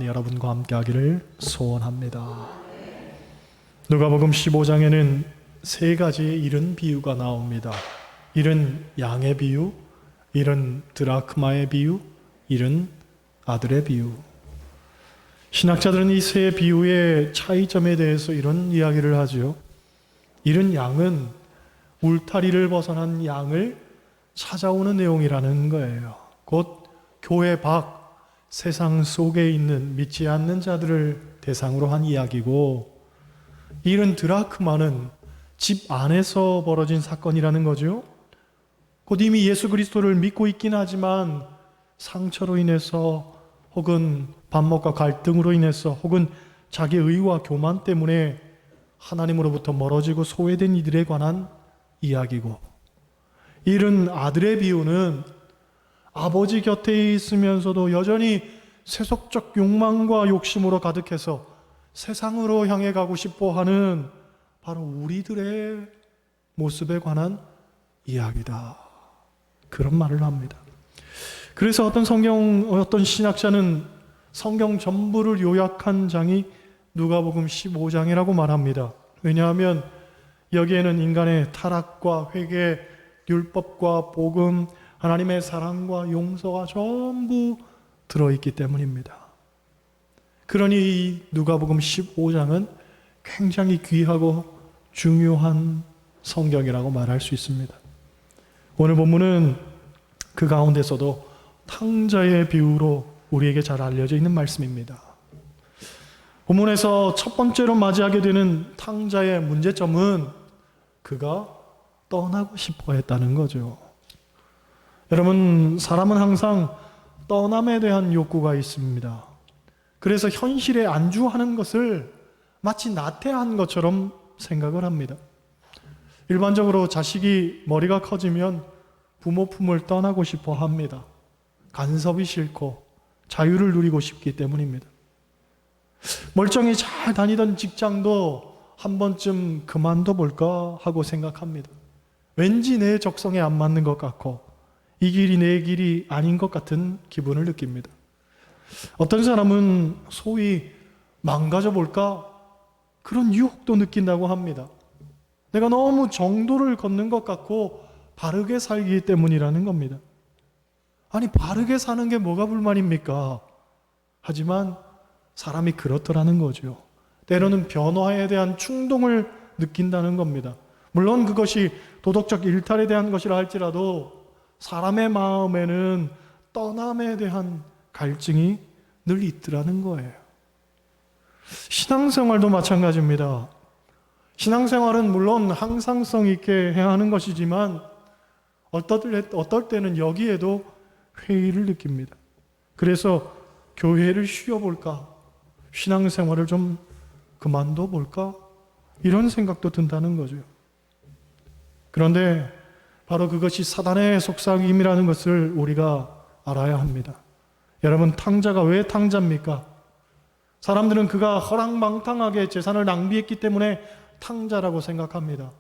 여러분과 함께하기를 소원합니다. 누가복음 15장에는 세 가지의 이른 비유가 나옵니다. 이른 양의 비유, 이른 드라크마의 비유, 이른 아들의 비유. 신학자들은 이 세 비유의 차이점에 대해서 이런 이야기를 하죠. 이른 양은 울타리를 벗어난 양을 찾아오는 내용이라는 거예요. 곧 교회 밖 세상 속에 있는 믿지 않는 자들을 대상으로 한 이야기고, 이른 드라크마는 집 안에서 벌어진 사건이라는 거죠. 곧 이미 예수 그리스도를 믿고 있긴 하지만 상처로 인해서, 혹은 반목과 갈등으로 인해서, 혹은 자기 의와 교만 때문에 하나님으로부터 멀어지고 소외된 이들에 관한 이야기고, 이른 아들의 비유는 아버지 곁에 있으면서도 여전히 세속적 욕망과 욕심으로 가득해서 세상으로 향해 가고 싶어 하는 바로 우리들의 모습에 관한 이야기다. 그런 말을 합니다. 그래서 어떤 신학자는 성경 전부를 요약한 장이 누가복음 15장이라고 말합니다. 왜냐하면 여기에는 인간의 타락과 회개, 율법과 복음, 하나님의 사랑과 용서가 전부 들어있기 때문입니다. 그러니 이 누가복음 15장은 굉장히 귀하고 중요한 성경이라고 말할 수 있습니다. 오늘 본문은 그 가운데서도 탕자의 비유로 우리에게 잘 알려져 있는 말씀입니다. 본문에서 첫 번째로 맞이하게 되는 탕자의 문제점은 그가 떠나고 싶어 했다는 거죠. 여러분, 사람은 항상 떠남에 대한 욕구가 있습니다. 그래서 현실에 안주하는 것을 마치 나태한 것처럼 생각을 합니다. 일반적으로 자식이 머리가 커지면 부모 품을 떠나고 싶어 합니다. 간섭이 싫고 자유를 누리고 싶기 때문입니다. 멀쩡히 잘 다니던 직장도 한 번쯤 그만둬 볼까 하고 생각합니다. 왠지 내 적성에 안 맞는 것 같고 이 길이 내 길이 아닌 것 같은 기분을 느낍니다. 어떤 사람은 소위 망가져 볼까? 그런 유혹도 느낀다고 합니다. 내가 너무 정도를 걷는 것 같고 바르게 살기 때문이라는 겁니다. 아니, 바르게 사는 게 뭐가 불만입니까? 하지만 사람이 그렇더라는 거죠. 때로는 변화에 대한 충동을 느낀다는 겁니다. 물론 그것이 도덕적 일탈에 대한 것이라 할지라도 사람의 마음에는 떠남에 대한 갈증이 늘 있더라는 거예요. 신앙생활도 마찬가지입니다. 신앙생활은 물론 항상성 있게 해야 하는 것이지만 어떨 때는 여기에도 회의를 느낍니다. 그래서 교회를 쉬어볼까? 신앙생활을 좀 그만둬 볼까? 이런 생각도 든다는 거죠. 그런데 바로 그것이 사단의 속삭임이라는 것을 우리가 알아야 합니다. 여러분, 탕자가 왜 탕자입니까? 사람들은 그가 허랑방탕하게 재산을 낭비했기 때문에 탕자라고 생각합니다.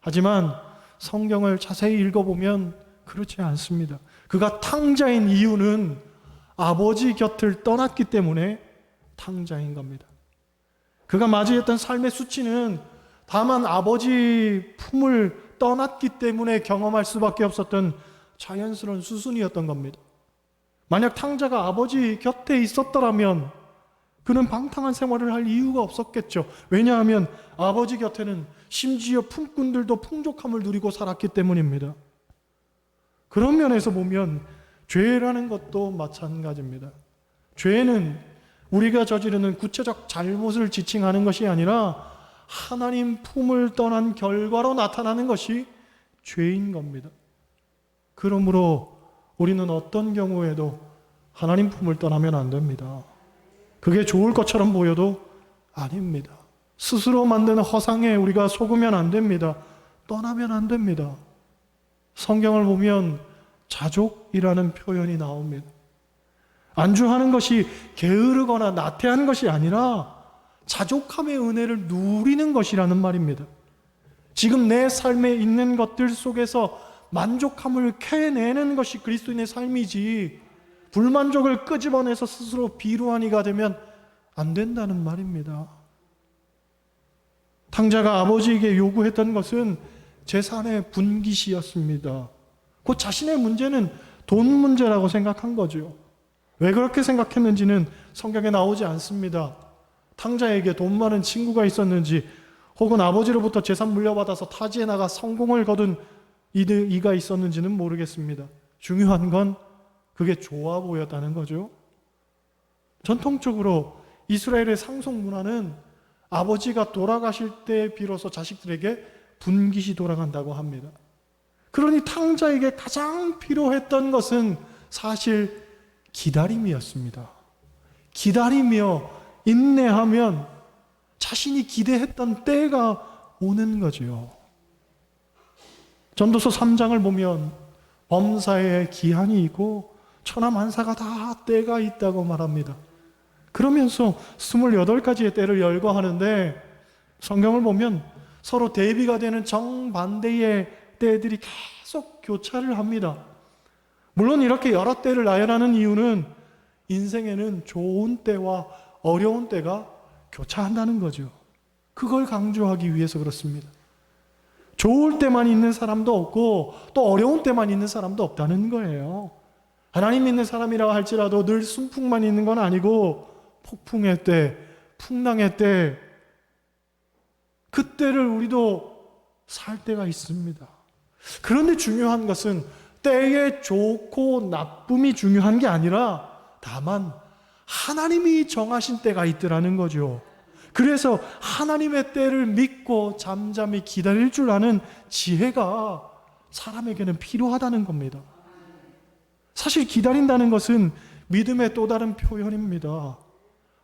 하지만 성경을 자세히 읽어보면 그렇지 않습니다. 그가 탕자인 이유는 아버지 곁을 떠났기 때문에 탕자인 겁니다. 그가 맞이했던 삶의 수치는 다만 아버지 품을 떠났기 때문에 경험할 수밖에 없었던 자연스러운 수순이었던 겁니다. 만약 탕자가 아버지 곁에 있었더라면 그는 방탕한 생활을 할 이유가 없었겠죠. 왜냐하면 아버지 곁에는 심지어 품꾼들도 풍족함을 누리고 살았기 때문입니다. 그런 면에서 보면 죄라는 것도 마찬가지입니다. 죄는 우리가 저지르는 구체적 잘못을 지칭하는 것이 아니라 하나님 품을 떠난 결과로 나타나는 것이 죄인 겁니다. 그러므로 우리는 어떤 경우에도 하나님 품을 떠나면 안 됩니다. 그게 좋을 것처럼 보여도 아닙니다. 스스로 만드는 허상에 우리가 속으면 안 됩니다. 떠나면 안 됩니다. 성경을 보면 자족이라는 표현이 나옵니다. 안주하는 것이 게으르거나 나태한 것이 아니라 자족함의 은혜를 누리는 것이라는 말입니다. 지금 내 삶에 있는 것들 속에서 만족함을 캐내는 것이 그리스도인의 삶이지, 불만족을 끄집어내서 스스로 비루한 이가 되면 안 된다는 말입니다. 탕자가 아버지에게 요구했던 것은 재산의 분깃이었습니다. 그 자신의 문제는 돈 문제라고 생각한 거죠. 왜 그렇게 생각했는지는 성경에 나오지 않습니다. 탕자에게 돈 많은 친구가 있었는지 혹은 아버지로부터 재산 물려받아서 타지에 나가 성공을 거둔 이가 있었는지는 모르겠습니다. 중요한 건 그게 좋아 보였다는 거죠. 전통적으로 이스라엘의 상속 문화는 아버지가 돌아가실 때 비로소 자식들에게 분깃이 돌아간다고 합니다. 그러니 탕자에게 가장 필요했던 것은 사실 기다림이었습니다. 기다리며 인내하면 자신이 기대했던 때가 오는 거죠. 전도서 3장을 보면 범사에 기한이 있고 천하만사가 다 때가 있다고 말합니다. 그러면서 28가지의 때를 열거하는데 성경을 보면 서로 대비가 되는 정반대의 때들이 계속 교차를 합니다. 물론 이렇게 여러 때를 나열하는 이유는 인생에는 좋은 때와 어려운 때가 교차한다는 거죠. 그걸 강조하기 위해서 그렇습니다. 좋을 때만 있는 사람도 없고 또 어려운 때만 있는 사람도 없다는 거예요. 하나님 믿는 사람이라 할지라도 늘 순풍만 있는 건 아니고 폭풍의 때, 풍랑의 때, 그때를 우리도 살 때가 있습니다. 그런데 중요한 것은 때의 좋고 나쁨이 중요한 게 아니라 다만 하나님이 정하신 때가 있더라는 거죠. 그래서 하나님의 때를 믿고 잠잠히 기다릴 줄 아는 지혜가 사람에게는 필요하다는 겁니다. 사실 기다린다는 것은 믿음의 또 다른 표현입니다.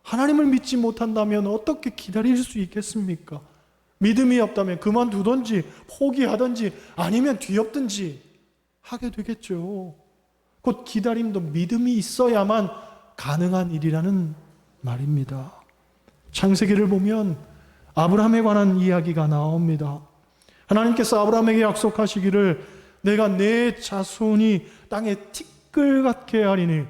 하나님을 믿지 못한다면 어떻게 기다릴 수 있겠습니까? 믿음이 없다면 그만두든지 포기하든지 아니면 뒤엎든지 하게 되겠죠. 곧 기다림도 믿음이 있어야만 가능한 일이라는 말입니다. 창세기를 보면 아브라함에 관한 이야기가 나옵니다. 하나님께서 아브라함에게 약속하시기를 내가 내 자손이 땅에 티끌 같게 하리니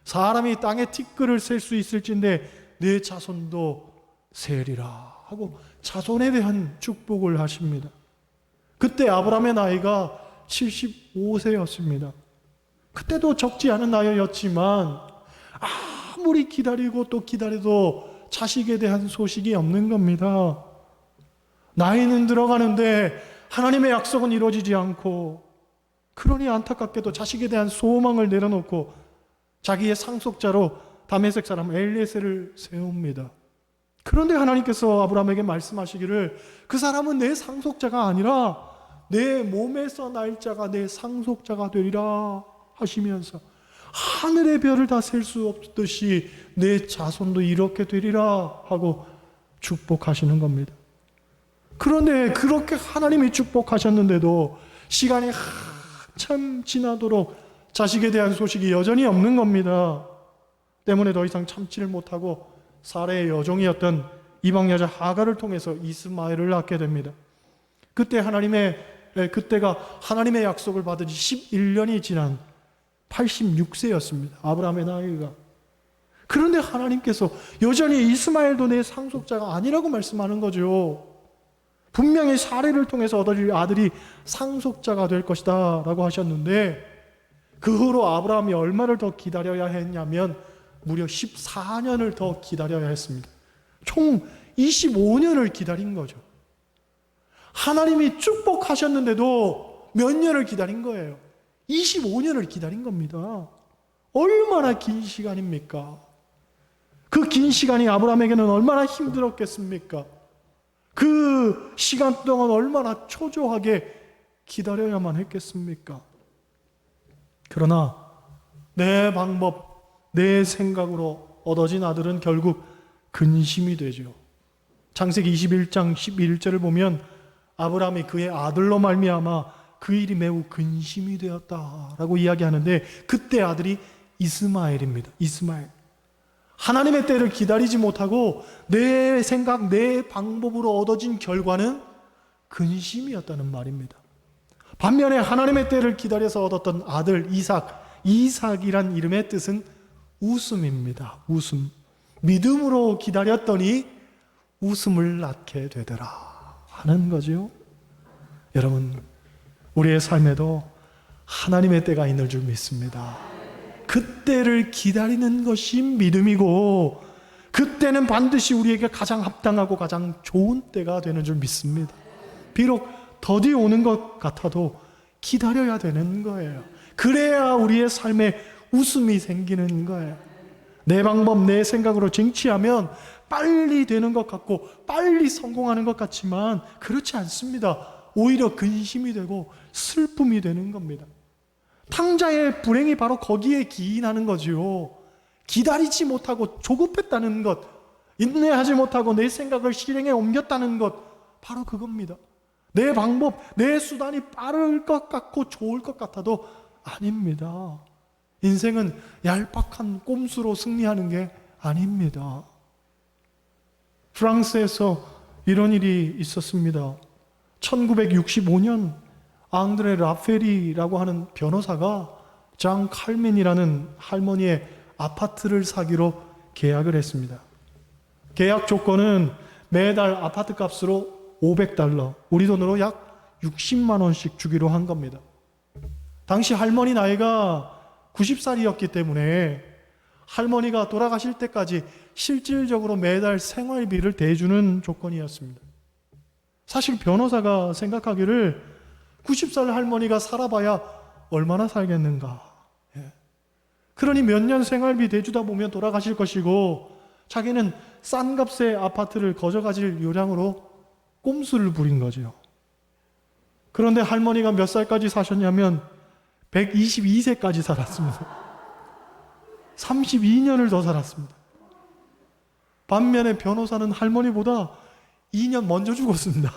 사람이 땅에 티끌을 셀 수 있을진데 내 자손도 세리라 하고 자손에 대한 축복을 하십니다. 그때 아브라함의 나이가 75세였습니다. 그때도 적지 않은 나이였지만 아무리 기다리고 또 기다려도 자식에 대한 소식이 없는 겁니다. 나이는 들어가는데 하나님의 약속은 이루어지지 않고 그러니 안타깝게도 자식에 대한 소망을 내려놓고 자기의 상속자로 다메섹 사람 엘리에셀을 세웁니다. 그런데 하나님께서 아브라함에게 말씀하시기를 그 사람은 내 상속자가 아니라 내 몸에서 날 자가 내 상속자가 되리라 하시면서 하늘의 별을 다 셀 수 없듯이 내 자손도 이렇게 되리라 하고 축복하시는 겁니다. 그런데 그렇게 하나님이 축복하셨는데도 시간이 한참 지나도록 자식에 대한 소식이 여전히 없는 겁니다. 때문에 더 이상 참지를 못하고 사레의 여종이었던 이방 여자 하갈을 통해서 이스마엘을 낳게 됩니다. 그때가 하나님의 약속을 받은 지 11년이 지난 86세였습니다. 아브라함의 나이가. 그런데 하나님께서 여전히 이스마엘도 내 상속자가 아니라고 말씀하는 거죠. 분명히 사례를 통해서 얻어질 아들이 상속자가 될 것이다 라고 하셨는데 그 후로 아브라함이 얼마를 더 기다려야 했냐면 무려 14년을 더 기다려야 했습니다. 총 25년을 기다린 거죠. 하나님이 축복하셨는데도 몇 년을 기다린 거예요. 25년을 기다린 겁니다. 얼마나 긴 시간입니까? 그 긴 시간이 아브라함에게는 얼마나 힘들었겠습니까? 그 시간 동안 얼마나 초조하게 기다려야만 했겠습니까? 그러나 내 방법, 내 생각으로 얻어진 아들은 결국 근심이 되죠. 창세기 21장 11절을 보면 아브라함이 그의 아들로 말미암아 그 일이 매우 근심이 되었다라고 이야기하는데 그때 아들이 이스마엘입니다. 이스마엘. 하나님의 때를 기다리지 못하고 내 생각, 내 방법으로 얻어진 결과는 근심이었다는 말입니다. 반면에 하나님의 때를 기다려서 얻었던 아들 이삭, 이삭이란 이름의 뜻은 웃음입니다. 웃음. 믿음으로 기다렸더니 웃음을 낳게 되더라 하는 거죠. 여러분, 우리의 삶에도 하나님의 때가 있는 줄 믿습니다. 그때를 기다리는 것이 믿음이고, 그때는 반드시 우리에게 가장 합당하고 가장 좋은 때가 되는 줄 믿습니다. 비록 더디 오는 것 같아도 기다려야 되는 거예요. 그래야 우리의 삶에 웃음이 생기는 거예요. 내 방법, 내 생각으로 쟁취하면 빨리 되는 것 같고 빨리 성공하는 것 같지만 그렇지 않습니다. 오히려 근심이 되고 슬픔이 되는 겁니다. 탕자의 불행이 바로 거기에 기인하는 거지요. 기다리지 못하고 조급했다는 것, 인내하지 못하고 내 생각을 실행에 옮겼다는 것, 바로 그겁니다. 내 방법, 내 수단이 빠를 것 같고 좋을 것 같아도 아닙니다. 인생은 얄팍한 꼼수로 승리하는 게 아닙니다. 프랑스에서 이런 일이 있었습니다. 1965년 앙드레 라페리라고 하는 변호사가 장 칼멘이라는 할머니의 아파트를 사기로 계약을 했습니다. 계약 조건은 매달 아파트 값으로 $500, 우리 돈으로 약 60만 원씩 주기로 한 겁니다. 당시 할머니 나이가 90살이었기 때문에 할머니가 돌아가실 때까지 실질적으로 매달 생활비를 대주는 조건이었습니다. 사실 변호사가 생각하기를 90살 할머니가 살아봐야 얼마나 살겠는가. 그러니 몇 년 생활비 대주다 보면 돌아가실 것이고, 자기는 싼 값의 아파트를 거저가질 요량으로 꼼수를 부린 거죠. 그런데 할머니가 몇 살까지 사셨냐면 122세까지 살았습니다. 32년을 더 살았습니다. 반면에 변호사는 할머니보다 2년 먼저 죽었습니다.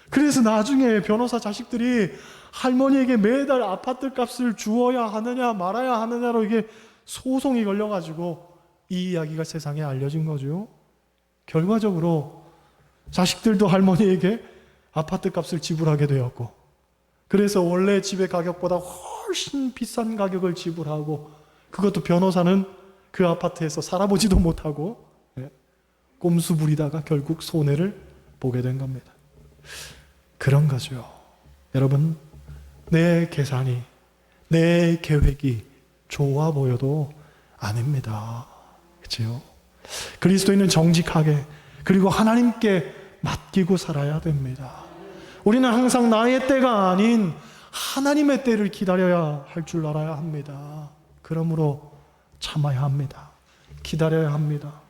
그래서 나중에 변호사 자식들이 할머니에게 매달 아파트 값을 주어야 하느냐 말아야 하느냐로 이게 소송이 걸려가지고 이 이야기가 세상에 알려진 거죠. 결과적으로 자식들도 할머니에게 아파트 값을 지불하게 되었고, 그래서 원래 집의 가격보다 훨씬 비싼 가격을 지불하고, 그것도 변호사는 그 아파트에서 살아보지도 못하고 꼼수 부리다가 결국 손해를 보게 된 겁니다. 그런 거죠. 여러분, 내 계산이, 내 계획이 좋아 보여도 아닙니다. 그렇죠? 그리스도인은 정직하게, 그리고 하나님께 맡기고 살아야 됩니다. 우리는 항상 나의 때가 아닌 하나님의 때를 기다려야 할 줄 알아야 합니다. 그러므로 참아야 합니다. 기다려야 합니다.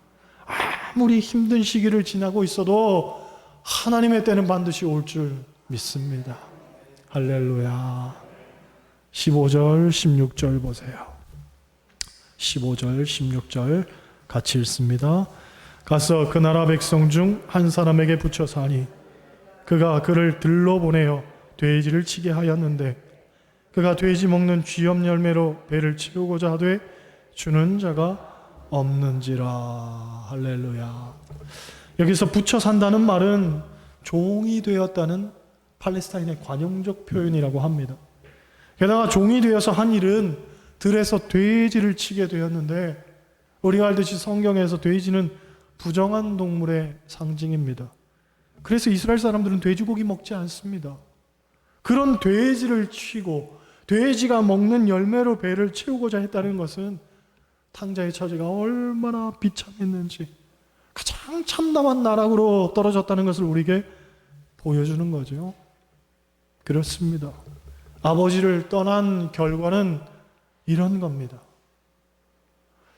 아무리 힘든 시기를 지나고 있어도 하나님의 때는 반드시 올 줄 믿습니다. 할렐루야. 15절, 16절 보세요. 15절, 16절 같이 읽습니다. 가서 그 나라 백성 중 한 사람에게 붙여 사니 그가 그를 들러 보내어 돼지를 치게 하였는데 그가 돼지 먹는 쥐염 열매로 배를 채우고자 하되 주는 자가 없는지라. 할렐루야. 여기서 붙여 산다는 말은 종이 되었다는 팔레스타인의 관용적 표현이라고 합니다. 게다가 종이 되어서 한 일은 들에서 돼지를 치게 되었는데, 우리가 알듯이 성경에서 돼지는 부정한 동물의 상징입니다. 그래서 이스라엘 사람들은 돼지고기 먹지 않습니다. 그런 돼지를 치고 돼지가 먹는 열매로 배를 채우고자 했다는 것은 탕자의 처지가 얼마나 비참했는지, 가장 참담한 나락으로 떨어졌다는 것을 우리에게 보여주는 거죠. 그렇습니다. 아버지를 떠난 결과는 이런 겁니다.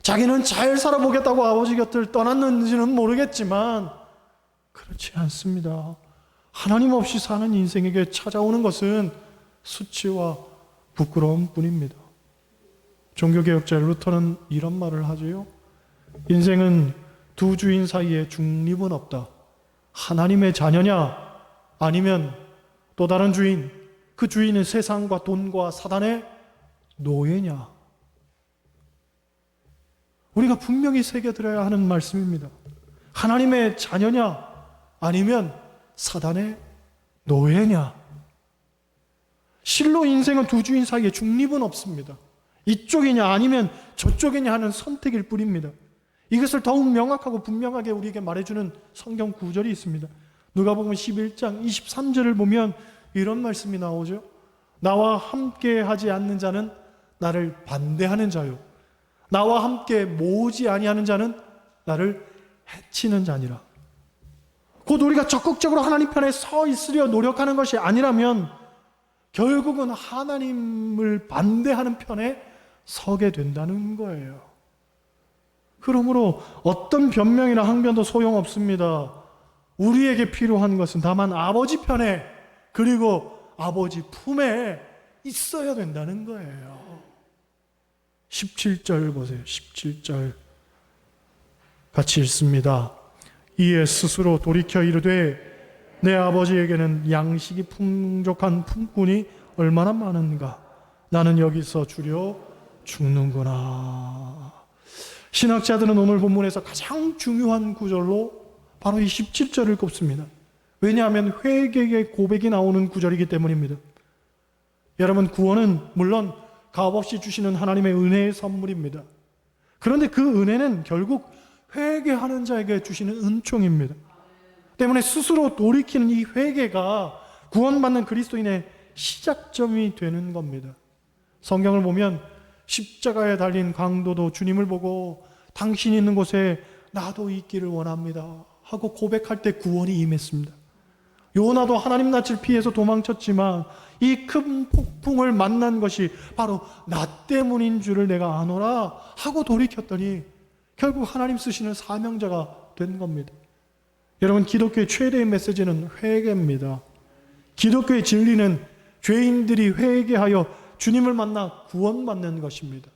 자기는 잘 살아보겠다고 아버지 곁을 떠났는지는 모르겠지만 그렇지 않습니다. 하나님 없이 사는 인생에게 찾아오는 것은 수치와 부끄러움 뿐입니다. 종교개혁자 루터는 이런 말을 하지요. 인생은 두 주인 사이에 중립은 없다. 하나님의 자녀냐 아니면 또 다른 주인, 그 주인은 세상과 돈과 사단의 노예냐. 우리가 분명히 새겨들어야 하는 말씀입니다. 하나님의 자녀냐 아니면 사단의 노예냐. 실로 인생은 두 주인 사이에 중립은 없습니다. 이쪽이냐 아니면 저쪽이냐 하는 선택일 뿐입니다. 이것을 더욱 명확하고 분명하게 우리에게 말해주는 성경 구절이 있습니다. 누가복음 11장 23절을 보면 이런 말씀이 나오죠. 나와 함께 하지 않는 자는 나를 반대하는 자요, 나와 함께 모으지 아니하는 자는 나를 해치는 자니라. 곧 우리가 적극적으로 하나님 편에 서 있으려 노력하는 것이 아니라면 결국은 하나님을 반대하는 편에 서게 된다는 거예요. 그러므로 어떤 변명이나 항변도 소용없습니다. 우리에게 필요한 것은 다만 아버지 편에, 그리고 아버지 품에 있어야 된다는 거예요. 17절 보세요. 17절 같이 읽습니다. 이에 스스로 돌이켜 이르되 내 아버지에게는 양식이 풍족한 품꾼이 얼마나 많은가. 나는 여기서 주려 죽는구나. 신학자들은 오늘 본문에서 가장 중요한 구절로 바로 이 17절을 꼽습니다. 왜냐하면 회개의 고백이 나오는 구절이기 때문입니다. 여러분, 구원은 물론 값없이 주시는 하나님의 은혜의 선물입니다. 그런데 그 은혜는 결국 회개하는 자에게 주시는 은총입니다. 때문에 스스로 돌이키는 이 회개가 구원받는 그리스도인의 시작점이 되는 겁니다. 성경을 보면 십자가에 달린 강도도 주님을 보고 당신이 있는 곳에 나도 있기를 원합니다 하고 고백할 때 구원이 임했습니다. 요나도 하나님 낯을 피해서 도망쳤지만 이 큰 폭풍을 만난 것이 바로 나 때문인 줄을 내가 아노라 하고 돌이켰더니 결국 하나님 쓰시는 사명자가 된 겁니다. 여러분, 기독교의 최대의 메시지는 회개입니다. 기독교의 진리는 죄인들이 회개하여 주님을 만나 구원받는 것입니다.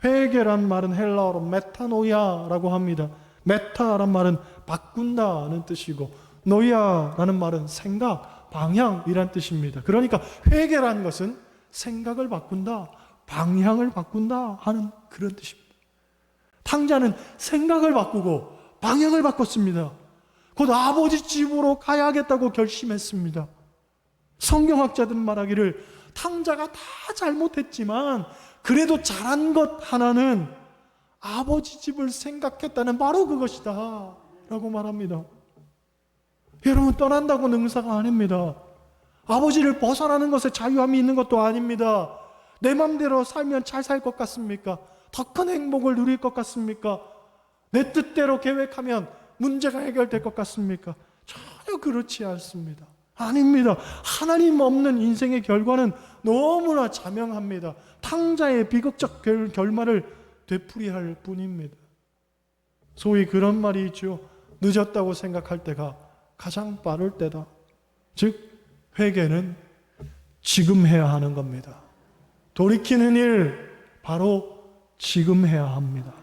회개란 말은 헬라어로 메타노이아라고 합니다. 메타란 말은 바꾼다는 뜻이고 노이아라는 말은 생각, 방향이란 뜻입니다. 그러니까 회개라는 것은 생각을 바꾼다, 방향을 바꾼다 하는 그런 뜻입니다. 탕자는 생각을 바꾸고 방향을 바꿨습니다. 곧 아버지 집으로 가야겠다고 결심했습니다. 성경학자들은 말하기를 탕자가 다 잘못했지만 그래도 잘한 것 하나는 아버지 집을 생각했다는 바로 그것이다 라고 말합니다. 여러분, 떠난다고 능사가 아닙니다. 아버지를 벗어나는 것에 자유함이 있는 것도 아닙니다. 내 맘대로 살면 잘 살 것 같습니까? 더 큰 행복을 누릴 것 같습니까? 내 뜻대로 계획하면 문제가 해결될 것 같습니까? 전혀 그렇지 않습니다. 아닙니다. 하나님 없는 인생의 결과는 너무나 자명합니다. 탕자의 비극적 결말을 되풀이할 뿐입니다. 소위 그런 말이 있죠. 늦었다고 생각할 때가 가장 빠를 때다. 즉, 회개는 지금 해야 하는 겁니다. 돌이키는 일 바로 지금 해야 합니다.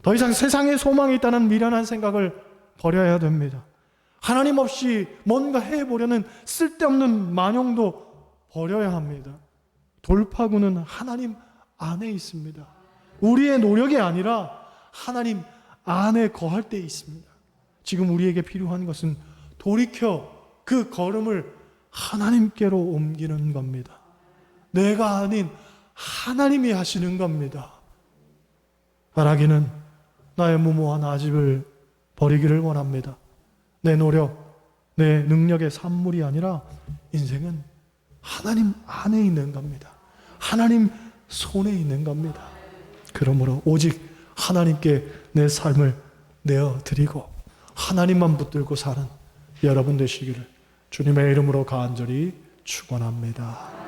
더 이상 세상에 소망이 있다는 미련한 생각을 버려야 됩니다. 하나님 없이 뭔가 해보려는 쓸데없는 만용도 버려야 합니다. 돌파구는 하나님 안에 있습니다. 우리의 노력이 아니라 하나님 안에 거할 때 있습니다. 지금 우리에게 필요한 것은 돌이켜 그 걸음을 하나님께로 옮기는 겁니다. 내가 아닌 하나님이 하시는 겁니다. 바라기는 나의 무모한 아집을 버리기를 원합니다. 내 노력, 내 능력의 산물이 아니라 인생은 하나님 안에 있는 겁니다. 하나님 손에 있는 겁니다. 그러므로 오직 하나님께 내 삶을 내어드리고 하나님만 붙들고 사는 여러분 되시기를 주님의 이름으로 간절히 축원합니다.